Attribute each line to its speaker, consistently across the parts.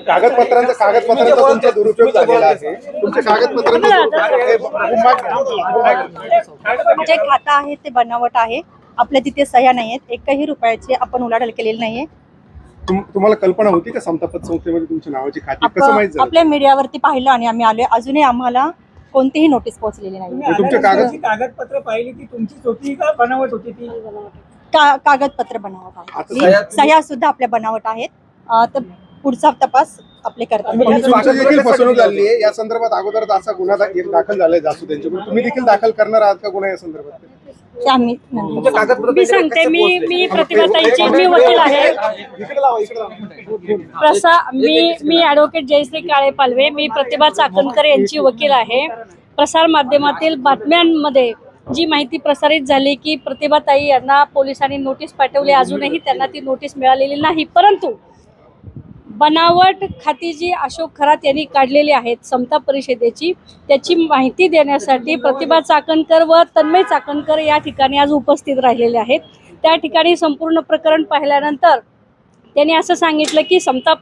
Speaker 1: कागदपत्रांचा तुमचा दुरुपयोग झालेला आहे. तुमच्या
Speaker 2: जे खातं आहे ते बनावट आहे. आपल्या तिथे सह्या नाहीयेत. एकही रुपयाची आपण उलाढाल केलेली नाहीये.
Speaker 1: तुम्हाला कल्पना होती का समता पतसंस्थेमध्ये तुमच्या नावाची खाती कसं माहित झालं?
Speaker 2: आपल्या मीडियावरती पाहिलं आणि आम्ही आलोय. अजूनही आम्हाला कोणतीही नोटीस पोहोचलेली नाही.
Speaker 1: तुमच्या
Speaker 3: कागदपत्र पाहिली ती तुमचीच होती का बनावट होती ती?
Speaker 2: कागदपत्र बनावट आहेत. सह्या सुद्धा आपल्या बनावट आहेत. तर पुढचा तपास आपले करतात.
Speaker 1: फसवणूक झाली आहे या संदर्भात अगोदर असा गुन्हा दाखल झालाय जासू त्यांच्याकडून. तुम्ही देखील दाखल करणार आहात का गुन्हा या संदर्भात?
Speaker 4: मी सांगते, मी प्रतिभाताईची मी वकील आहे. मी ॲडव्होकेट जयश्री काळे पालवे, मी प्रतिभा चाकणकर यांची वकील आहे. प्रसार माध्यमातील बातम्यांमध्ये जी माहिती प्रसारित झाली की प्रतिभाताई यांना पोलिसांनी नोटीस पाठवली, अजूनही त्यांना ती नोटीस मिळालेली नाही. परंतु बनावट खाती जी अशोक खरात यांनी काढलेली आहेत समता परिषदेची, त्याची माहिती देण्यासाठी प्रतिभा चाकणकर व तन्मय चाकणकर या ठिकाणी आज उपस्थित राहिलेले आहेत. त्या ठिकाणी संपूर्ण प्रकरण पाहिल्यानंतर त्यांनी असं सांगितलं की समता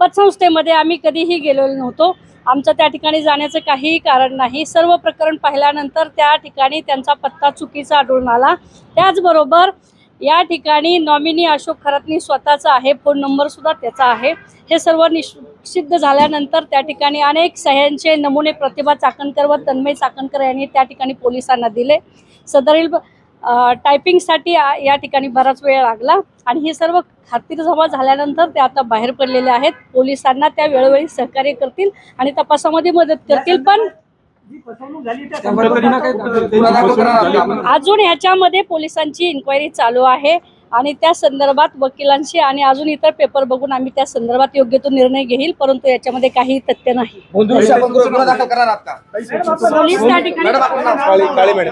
Speaker 4: पतसंस्थेमध्ये आम्ही कधीही गेलेलो नव्हतो. आमचं त्या ठिकाणी जाण्याचं काहीही कारण नाही. सर्व प्रकरण पाहिल्यानंतर त्या ठिकाणी त्यांचा पत्ता चुकीचा आढळून आला. त्याचबरोबर या ठिकाणी नॉमिनी अशोक खरातनी स्वतःचा आहे, फोन नंबर सुद्धा त्याचा आहे. हे सर्व निश्चित झाल्यानंतर त्या ठिकाणी अनेक सह्यांचे नमुने प्रतिभा चाकणकर व तन्मय चाकणकर यांनी त्या ठिकाणी पोलिसांना दिले. सदरील टायपिंगसाठी या ठिकाणी बराच वेळ लागला आणि हे सर्व खात्रीजमा झाल्यानंतर ते आता बाहेर पडलेले आहेत. पोलिसांना त्या वेळोवेळी सहकार्य करतील आणि तपासामध्ये मदत करतील. पण अजून ह्याच्यामध्ये पोलिसांची इन्क्वायरी चालू आहे आणि त्या संदर्भात वकिलांशी आणि अजून इतर पेपर बघून आम्ही त्या संदर्भात योग्य तो निर्णय घेईल. परंतु याच्यामध्ये काही तथ्य नाही.
Speaker 2: पोलीस त्या ठिकाणी